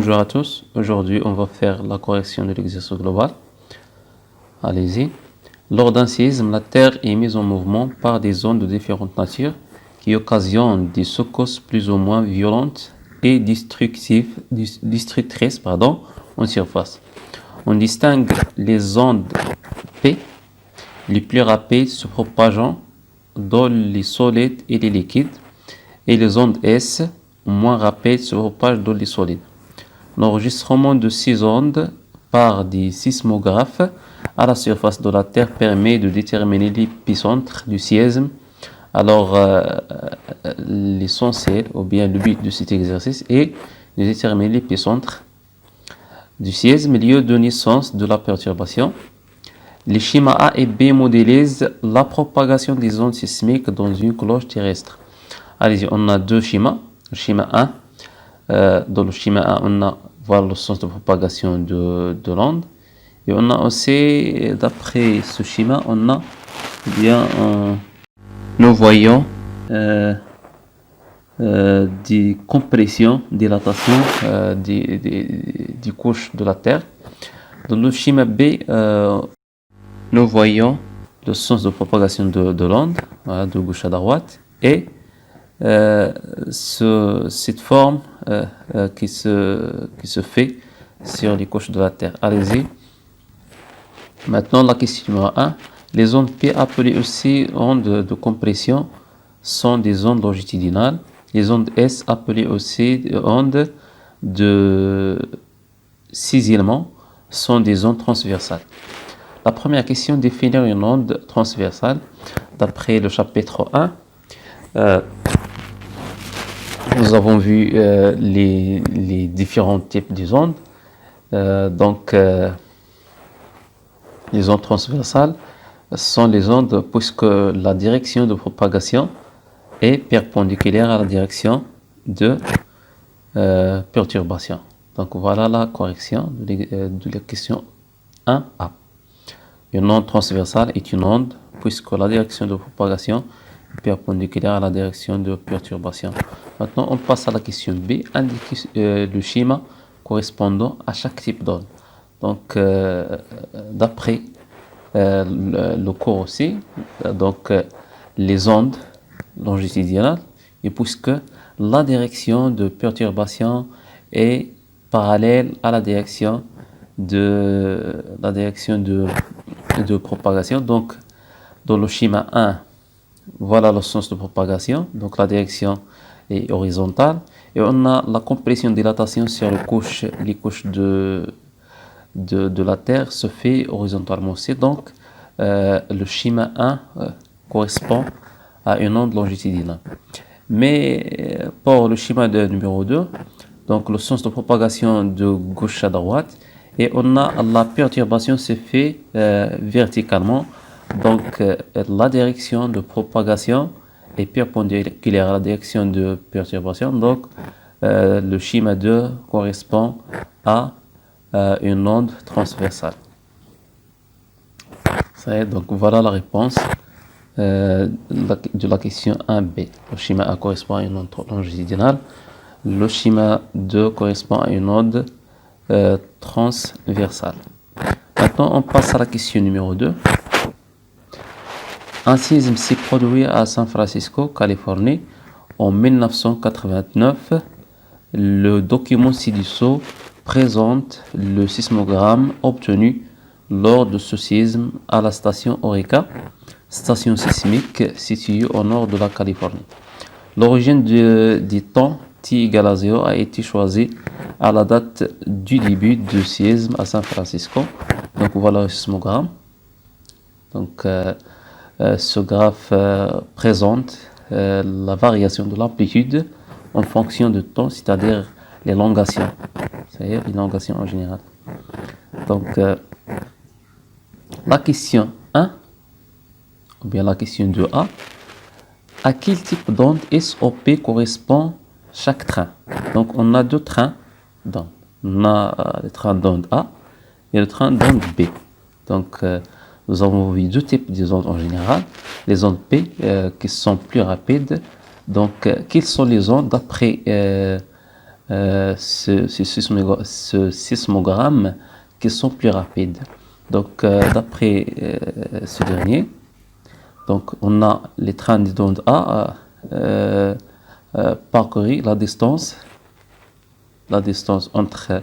Bonjour à tous. Aujourd'hui, on va faire la correction de l'exercice global. Allez-y. Lors d'un séisme, la Terre est mise en mouvement par des ondes de différentes natures qui occasionnent des secousses plus ou moins violentes et destructrices en surface. On distingue les ondes P, les plus rapides se propageant dans les solides et les liquides, et les ondes S, moins rapides, se propagent dans les solides. L'enregistrement de ces ondes par des sismographes à la surface de la Terre permet de déterminer l'épicentre du séisme. Alors, l'essentiel, ou bien le but de cet exercice est de déterminer l'épicentre du séisme, lieu de naissance de la perturbation. Les schémas A et B modélisent la propagation des ondes sismiques dans une cloche terrestre. Allez-y, on a deux schémas. Le schéma 1, dans le schéma 1, on a voir le sens de propagation de l'onde. Et on a aussi, d'après ce schéma, on a bien, nous voyons des compressions, dilatation des couches de la Terre. Dans le schéma B, nous voyons le sens de propagation de l'onde, voilà, de gauche à droite, et cette forme qui se fait sur les couches de la Terre. Allez-y. Maintenant, la question numéro 1. Les ondes P, appelées aussi ondes de compression, sont des ondes longitudinales. Les ondes S, appelées aussi ondes de cisaillement, sont des ondes transversales. La première question, définir une onde transversale. D'après le chapitre 1, nous avons vu les différents types de ondes. Les ondes transversales sont les ondes puisque la direction de propagation est perpendiculaire à la direction de perturbation. Donc voilà la correction de la question 1A. Une onde transversale est une onde puisque la direction de propagation est perpendiculaire à la direction de perturbation. Maintenant, on passe à la question B. Indiquez le schéma correspondant à chaque type d'onde. Donc, d'après le cours aussi, les ondes longitudinales, et puisque la direction de perturbation est parallèle à la direction de propagation. Donc, dans le schéma 1, voilà le sens de propagation. Donc, la direction est horizontale. Et on a la compression dilatation sur les couches de la Terre se fait horizontalement aussi. Donc, le schéma 1 correspond à une onde longitudinale. Mais pour le schéma numéro 2, donc le sens de propagation de gauche à droite, et on a la perturbation se fait verticalement. Donc, la direction de propagation est perpendiculaire à la direction de perturbation. Donc, le schéma 2 correspond à une onde transversale. Donc, voilà la réponse de la question 1B. Le schéma A correspond à une onde longitudinale. Le schéma 2 correspond à une onde transversale. Maintenant, on passe à la question numéro 2. Un séisme s'est produit à San Francisco, Californie, en 1989. Le document ci-dessous présente le sismogramme obtenu lors de ce séisme à la station Eureka, station sismique située au nord de la Californie. L'origine des temps t égale à 0 a été choisie à la date du début du séisme à San Francisco. Donc voilà le sismogramme. Donc ce graphe présente la variation de l'amplitude en fonction du temps, c'est-à-dire l'élongation. C'est-à-dire l'élongation en général. Donc la question 1, ou bien la question 2A, à quel type d'onde SOP correspond chaque train? Donc on a deux trains d'onde. On a le train d'onde A et le train d'onde B. Donc nous avons vu deux types de ondes en général. Les ondes P qui sont plus rapides. Donc quelles sont les ondes d'après ce sismogramme qui sont plus rapides. Donc, d'après ce dernier, donc on a les trains d'onde A parcouru la distance entre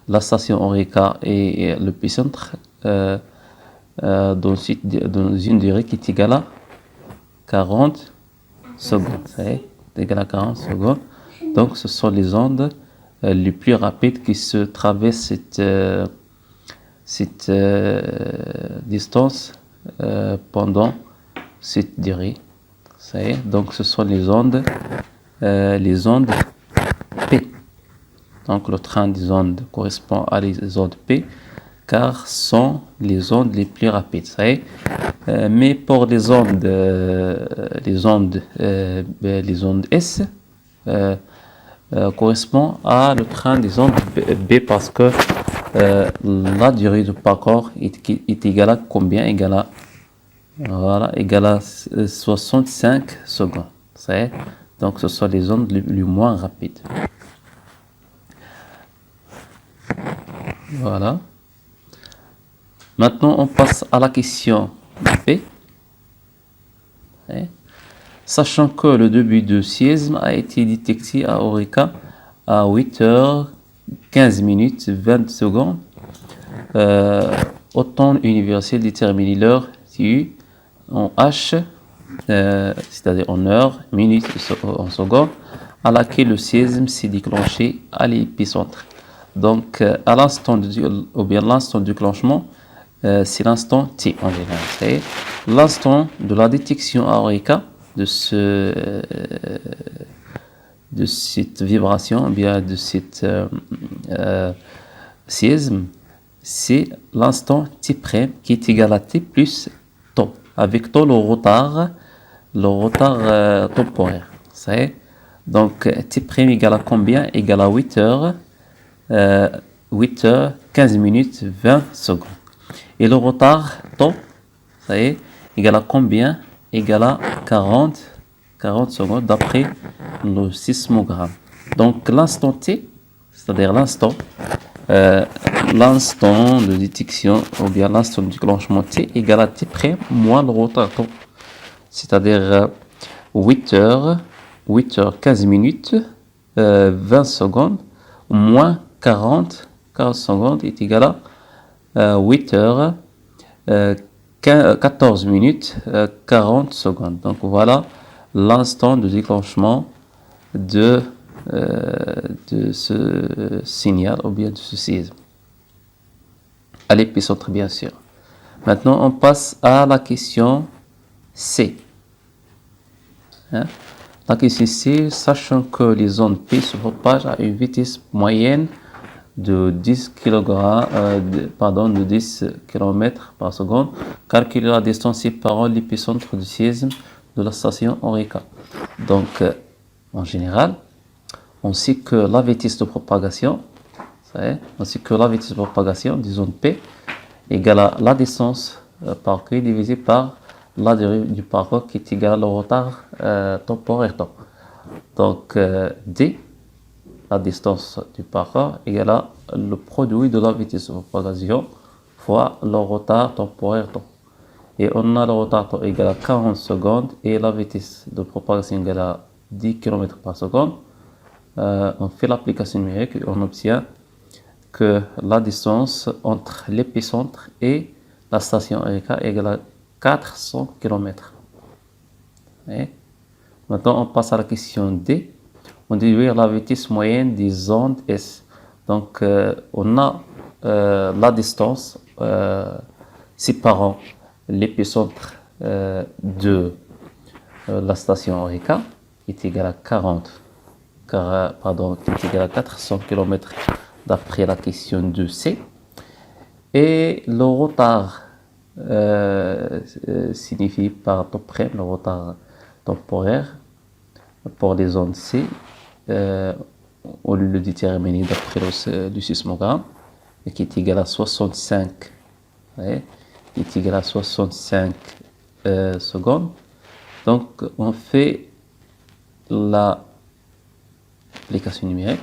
la station Orica et l'épicentre dans une durée qui est égale à 40 secondes. C'est égal à 40 secondes. Donc, ce sont les ondes les plus rapides qui se traversent cette distance pendant cette durée. Donc, ce sont les ondes P. Donc, le train des ondes correspond à les ondes P, car sont les ondes les plus rapides. Mais pour les ondes S, correspond à le train des ondes B parce que la durée du parcours est égale à combien? Égale à 65 secondes. Donc, ce sont les ondes les moins rapides. Voilà. Maintenant, on passe à la question B. Sachant que le début de séisme a été détecté à Orica à 8h15 minutes 20 secondes, au temps universel détermine l'heure TU en H, c'est-à-dire en heure, minutes en secondes, à laquelle le séisme s'est déclenché à l'épicentre. Donc, à l'instant l'instant du déclenchement, c'est l'instant T en général. C'est l'instant de la détection à Orica de cette vibration, bien de cette séisme, c'est l'instant T' qui est égal à T plus tau, avec tau le retard temporaire. Donc T' égale à combien? Égale à 8h15 minutes 20 secondes. Et le retard tau, égale à combien? Égale à 40 secondes d'après le sismogramme. Donc l'instant T, c'est-à-dire l'instant de détection ou bien l'instant de déclenchement T égale à T' moins le retard tau, c'est-à-dire 8h15 minutes 20 secondes moins 40 secondes est égal à 8h14 minutes 40 secondes. Donc voilà l'instant de déclenchement de ce signal ou bien de ce séisme à l'épicentre, bien sûr. Maintenant, on passe à la question C. La question C, sachant que les ondes P se propagent à une vitesse moyenne de 10 km par seconde, calculer la distance séparant l'épicentre du séisme de la station Orica. Donc, en général, on sait que la vitesse de propagation, des ondes P égale à la distance parcourue divisée par la durée du parcours qui est égale au retard temporaire. Donc, D, la distance du parcours, égale à le produit de la vitesse de propagation fois le retard temporaire temps. Et on a le retard temps égal à 40 secondes et la vitesse de propagation égale à 10 km par seconde. On fait l'application numérique et on obtient que la distance entre l'épicentre et la station Orica égale à 400 km. Et maintenant, on passe à la question D. On déduire la vitesse moyenne des ondes S. Donc, on a la distance séparant l'épicentre de la station Orica, qui est égale à 400 km d'après la question 2C. Et le retard signifie par temps près le retard temporaire pour les ondes C, on le détermine d'après le sismogramme, qui est égal à 65, qui est égal à 65 secondes. Donc on fait l'application numérique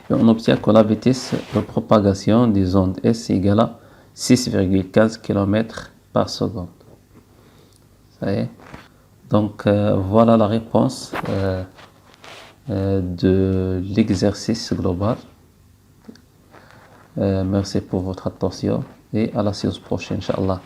et on obtient que la vitesse de propagation des ondes S égale à 6,15 km par seconde. Ça y est. Donc voilà la réponse de l'exercice global. Merci pour votre attention et à la séance prochaine, Inch'Allah.